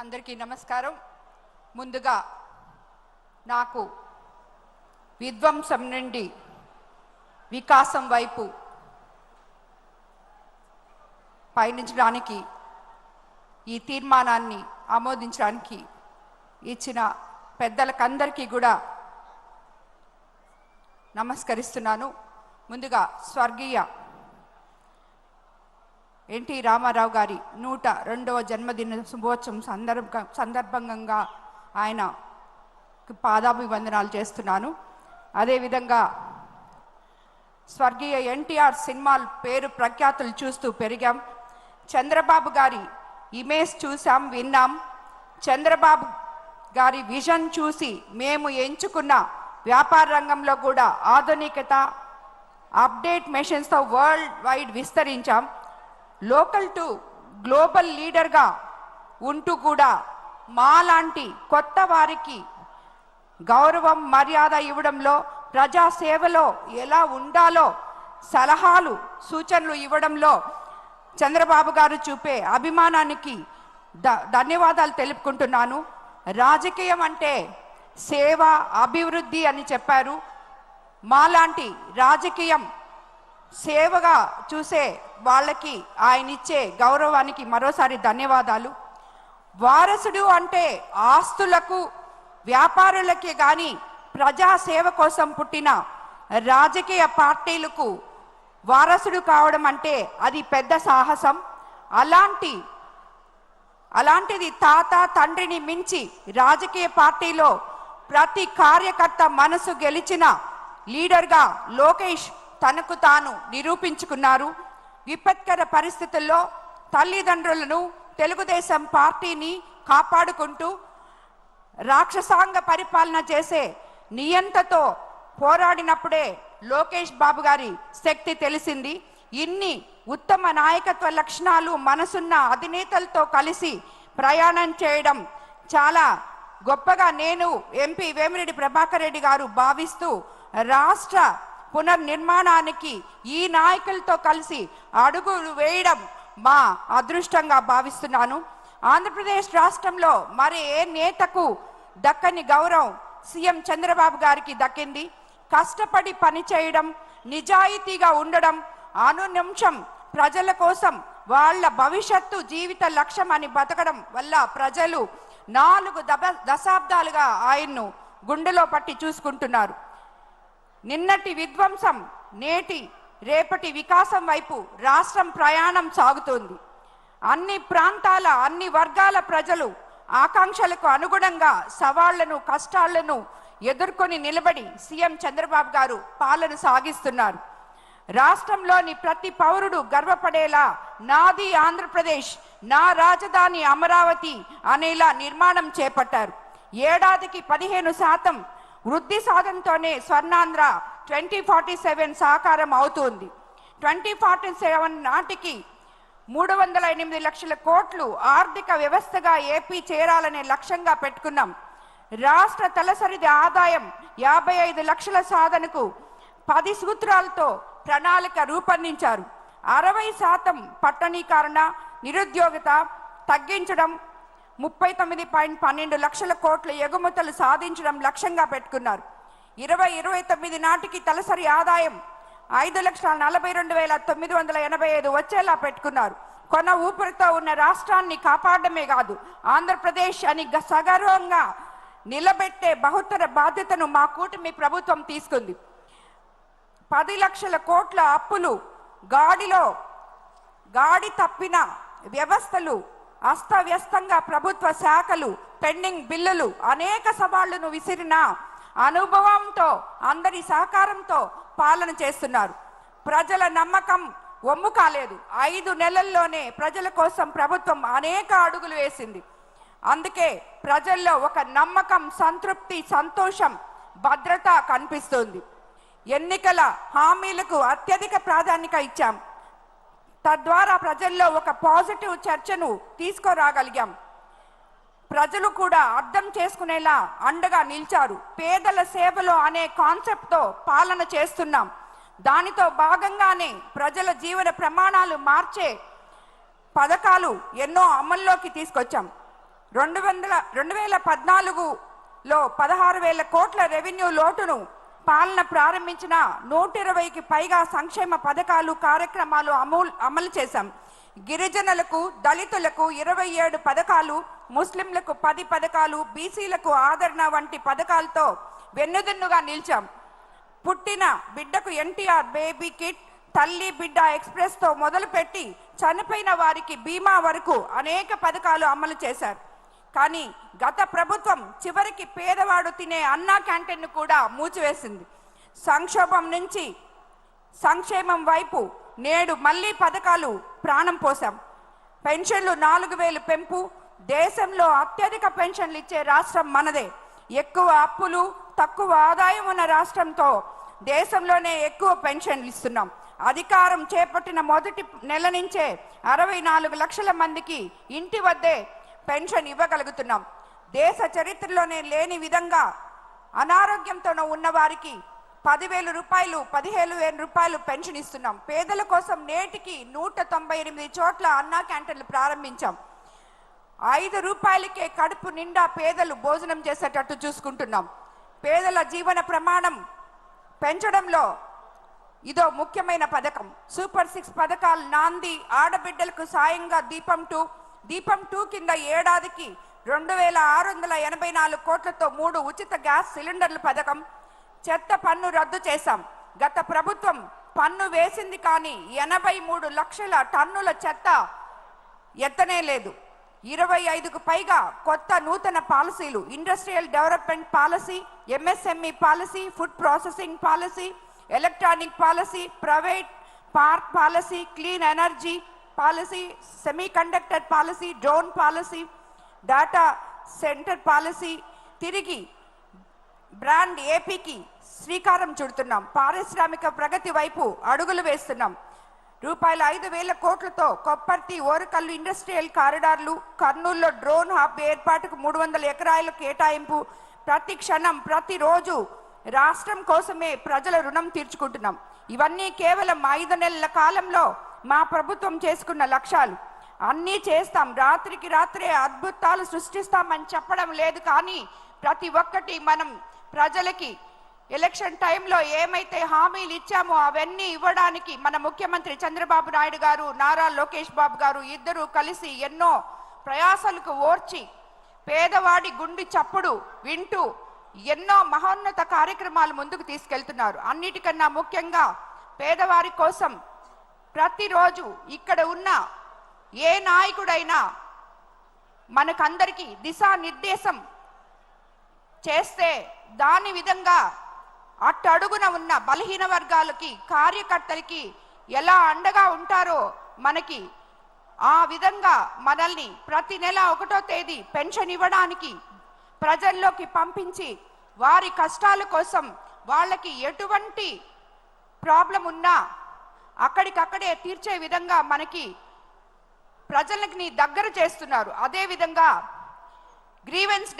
అందరికీ నమస్కారం. ముందుగా నాకు విధ్వంసం నుండి వికాసం వైపు పయనించడానికి ఈ తీర్మానాన్ని ఆమోదించడానికి ఇచ్చిన పెద్దలకందరికీ కూడా నమస్కరిస్తున్నాను. ముందుగా స్వర్గీయ ఎన్టీ రామారావు గారి 102వ జన్మదిన శుభోత్సవం సందర్భంగా ఆయన పాదాభివందనాలు చేస్తున్నాను. అదేవిధంగా స్వర్గీయ ఎన్టీఆర్ సినిమాలు పేరు ప్రఖ్యాతులు చూస్తూ పెరిగాం. చంద్రబాబు గారి ఇమేజ్ చూసాం, విన్నాం. చంద్రబాబు గారి విజన్ చూసి మేము ఎంచుకున్న వ్యాపార రంగంలో కూడా ఆధునికత, అప్డేట్ మెషిన్స్తో వరల్డ్ వైడ్ విస్తరించాం. లోకల్ టు గ్లోబల్ లీడర్గా ఉంటూ కూడా మాలాంటి కొత్త వారికి గౌరవం, మర్యాద ఇవ్వడంలో, ప్రజాసేవలో ఎలా ఉండాలో సలహాలు, సూచనలు ఇవ్వడంలో చంద్రబాబు గారు చూపే అభిమానానికి ధన్యవాదాలు తెలుపుకుంటున్నాను. రాజకీయం అంటే సేవ, అభివృద్ధి అని చెప్పారు. మాలాంటి రాజకీయం సేవగా చూసే వాళ్ళకి ఆయన ఇచ్చే గౌరవానికి మరోసారి ధన్యవాదాలు. వారసుడు అంటే ఆస్తులకు, వ్యాపారులకే కానీ ప్రజాసేవ కోసం పుట్టిన రాజకీయ పార్టీలకు వారసుడు కావడం అంటే అది పెద్ద సాహసం. అలాంటిది తాత, తండ్రిని మించి రాజకీయ పార్టీలో ప్రతి కార్యకర్త మనసు గెలిచిన లీడర్గా లోకేష్ తనకు తాను నిరూపించుకున్నారు. విపత్కర పరిస్థితుల్లో తల్లిదండ్రులను, తెలుగుదేశం పార్టీని కాపాడుకుంటూ రాక్షసాంగ పరిపాలన చేసే నియంతతో పోరాడినప్పుడే లోకేష్ బాబు గారి శక్తి తెలిసింది. ఇన్ని ఉత్తమ నాయకత్వ లక్షణాలు మనసున్న అధినేతలతో కలిసి ప్రయాణం చేయడం చాలా గొప్పగా నేను ఎంపీ వేమిరెడ్డి ప్రభాకర్ రెడ్డి గారు భావిస్తూ రాష్ట్ర పునర్నిర్మాణానికి ఈ నాయకులతో కలిసి అడుగులు వేయడం మా అదృష్టంగా భావిస్తున్నాను. ఆంధ్రప్రదేశ్ రాష్ట్రంలో మరి ఏ నేతకు దక్కని గౌరవం సీఎం చంద్రబాబు గారికి దక్కింది. కష్టపడి పనిచేయడం, నిజాయితీగా ఉండడం, అనునిమిషం ప్రజల కోసం వాళ్ళ భవిష్యత్తు జీవిత లక్ష్యం అని బతకడం వల్ల ప్రజలు 4 దశాబ్దాలుగా ఆయన్ను గుండెలో పట్టి చూసుకుంటున్నారు. నిన్నటి విధ్వంసం నేటి రేపటి వికాసం వైపు రాష్ట్రం ప్రయాణం సాగుతోంది. అన్ని ప్రాంతాల, అన్ని వర్గాల ప్రజలు ఆకాంక్షలకు అనుగుణంగా సవాళ్లను, కష్టాలను ఎదుర్కొని నిలబడి సీఎం చంద్రబాబు గారు పాలన సాగిస్తున్నారు. రాష్ట్రంలోని ప్రతి పౌరుడు గర్వపడేలా నాది ఆంధ్రప్రదేశ్, నా రాజధాని అమరావతి అనేలా నిర్మాణం చేపట్టారు. ఏడాదికి 15% వృద్ధి సాధనతోనే స్వర్ణాంధ్ర 2047 సాకారం అవుతుంది. 2047 నాటికి 308 లక్షల కోట్లు ఆర్థిక వ్యవస్థగా ఏపీ చేరాలనే లక్ష్యంగా పెట్టుకున్నాం. రాష్ట్ర తలసరి ఆదాయం 55 లక్షల సాధనకు 10 సూత్రాలతో ప్రణాళిక రూపొందించారు. 60% పట్టణీకరణ, నిరుద్యోగత తగ్గించడం, 39.12 లక్షల కోట్ల ఎగుమతులు సాధించడం లక్ష్యంగా పెట్టుకున్నారు. 2029 నాటికి తలసరి ఆదాయం 5,42,985 వచ్చేలా పెట్టుకున్నారు. కొన ఊపిరితో ఉన్న రాష్ట్రాన్ని కాపాడమే కాదు, ఆంధ్రప్రదేశ్ అని సగర్వంగా నిలబెట్టే బహుతర బాధ్యతను మా కూటమి ప్రభుత్వం తీసుకుంది. 10 లక్షల కోట్ల అప్పులు, గాడి తప్పిన వ్యవస్థలు, అస్తవ్యస్తంగా ప్రభుత్వ శాఖలు, పెండింగ్ బిల్లులు, అనేక సవాళ్లను విసిరిన అనుభవంతో, అందరి సహకారంతో పాలన చేస్తున్నారు. ప్రజల నమ్మకం ఒమ్ము కాలేదు. 5 నెలల్లోనే ప్రజల కోసం ప్రభుత్వం అనేక అడుగులు వేసింది. అందుకే ప్రజల్లో ఒక నమ్మకం, సంతృప్తి, సంతోషం, భద్రత కనిపిస్తుంది. ఎన్నికల హామీలకు అత్యధిక ప్రాధాన్యత ఇచ్చాం. తద్వారా ప్రజల్లో ఒక పాజిటివ్ చర్చను తీసుకురాగలిగాం. ప్రజలు కూడా అర్థం చేసుకునేలా అండగా నిలిచారు. పేదల సేవలో అనే కాన్సెప్ట్తో పాలన చేస్తున్నాం. దానితో భాగంగానే ప్రజల జీవన ప్రమాణాలు మార్చే పథకాలు ఎన్నో అమల్లోకి తీసుకొచ్చాం. 2014లో 16,000 కోట్ల రెవెన్యూ లోటును పాలన ప్రారంభించిన 120కి పైగా సంక్షేమ పథకాలు కార్యక్రమాలు అమలు చేశాం. గిరిజనులకు, దళితులకు 27 పథకాలు, ముస్లింలకు 10 పథకాలు, బీసీలకు ఆదరణ వంటి పథకాలతో వెన్నుదన్నుగా నిలిచాం. పుట్టిన బిడ్డకు ఎన్టీఆర్ బేబీ కిట్, తల్లి బిడ్డ ఎక్స్ప్రెస్తో మొదలుపెట్టి చనిపోయిన వారికి బీమా వరకు అనేక పథకాలు అమలు చేశారు. కానీ గత ప్రభుత్వం చివరికి పేదవాడు తినే అన్నా క్యాంటీన్ను కూడా మూసివేసింది. సంక్షోభం నుంచి సంక్షేమం వైపు నేడు మళ్ళీ పథకాలు ప్రాణం పోసాం. పెన్షన్లు 4,000 పెంపు. దేశంలో అత్యధిక పెన్షన్లు ఇచ్చే రాష్ట్రం మనదే. ఎక్కువ అప్పులు, తక్కువ ఆదాయం ఉన్న రాష్ట్రంతో దేశంలోనే ఎక్కువ పెన్షన్లు ఇస్తున్నాం. అధికారం చేపట్టిన మొదటి నెల నుంచే 64 లక్షల మందికి ఇంటి వద్దే పెన్షన్ ఇవ్వగలుగుతున్నాం. దేశ చరిత్రలోనే లేని విధంగా అనారోగ్యంతో ఉన్న వారికి 10,000 రూపాయలు, 15,000 రూపాయలు పెన్షన్ ఇస్తున్నాం. పేదల కోసం నేటికి 198 చోట్ల అన్నా క్యాంటీన్లు ప్రారంభించాం. 5 రూపాయలకే కడుపు నిండా పేదలు భోజనం చేసేటట్టు చూసుకుంటున్నాం. పేదల జీవన ప్రమాణం పెంచడంలో ఇదో ముఖ్యమైన పథకం. సూపర్ 6 పథకాలు నాంది. ఆడబిడ్డలకు సాయంగా దీపం 2 కింద ఏడాదికి 2,684 కోట్లతో 3 ఉచిత గ్యాస్ సిలిండర్ల పథకం. చెత్త పన్ను రద్దు చేశాం. గత ప్రభుత్వం పన్ను వేసింది కానీ 83 లక్షల టన్నుల చెత్త ఎత్తనే లేదు. 25కు పైగా కొత్త నూతన పాలసీలు, industrial development policy, MSME policy, food processing policy, electronic policy, private park policy, clean energy policy, semi conductor policy, drone policy, data centre policy, తిరిగి బ్రాండ్ ఏపీకి శ్రీకారం చుడుతున్నాం. పారిశ్రామిక ప్రగతి వైపు అడుగులు వేస్తున్నాం. రూపాయల 5,000 కోట్లతో కొప్పర్తి, ఓరకల్లు ఇండస్ట్రియల్ కారిడార్లు, కర్నూలులో డ్రోన్ హబ్ ఏర్పాటుకు 300 ఎకరాల కేటాయింపు. ప్రతి క్షణం, ప్రతిరోజు రాష్ట్రం కోసమే ప్రజల రుణం తీర్చుకుంటున్నాం. ఇవన్నీ కేవలం 5 నెలల కాలంలో మా ప్రభుత్వం చేసుకున్న లక్ష్యాలు. అన్నీ చేస్తాం, రాత్రికి రాత్రే అద్భుతాలు సృష్టిస్తామని చెప్పడం లేదు. కానీ ప్రతి ఒక్కటి మనం ప్రజలకి ఎలక్షన్ టైంలో ఏమైతే హామీలు ఇచ్చామో అవన్నీ ఇవ్వడానికి మన ముఖ్యమంత్రి చంద్రబాబు నాయుడు గారు, నారా లోకేష్ బాబు గారు ఇద్దరూ కలిసి ఎన్నో ప్రయాసాలకు ఓర్చి పేదవాడి గుండె చప్పుడు వింటూ ఎన్నో మహోన్నత కార్యక్రమాలు ముందుకు తీసుకెళ్తున్నారు. అన్నిటికన్నా ముఖ్యంగా పేదవారి కోసం ప్రతిరోజు ఇక్కడ ఉన్న ఏ నాయకుడైనా మనకందరికీ దిశానిర్దేశం చేస్తే దాని విధంగా అట్టడుగున ఉన్న బలహీన వర్గాలకి, కార్యకర్తలకి ఎలా అండగా ఉంటారో మనకి ఆ విధంగా మనల్ని ప్రతి నెల 1వ తేదీ పెన్షన్ ఇవ్వడానికి ప్రజల్లోకి పంపించి వారి కష్టాల కోసం వాళ్ళకి ఎటువంటి ప్రాబ్లం ఉన్నా అక్కడికక్కడే తీర్చే విధంగా మనకి ప్రజలకి దగ్గర చేస్తున్నారు. అదే విధంగా గ్రీవెన్స్ డే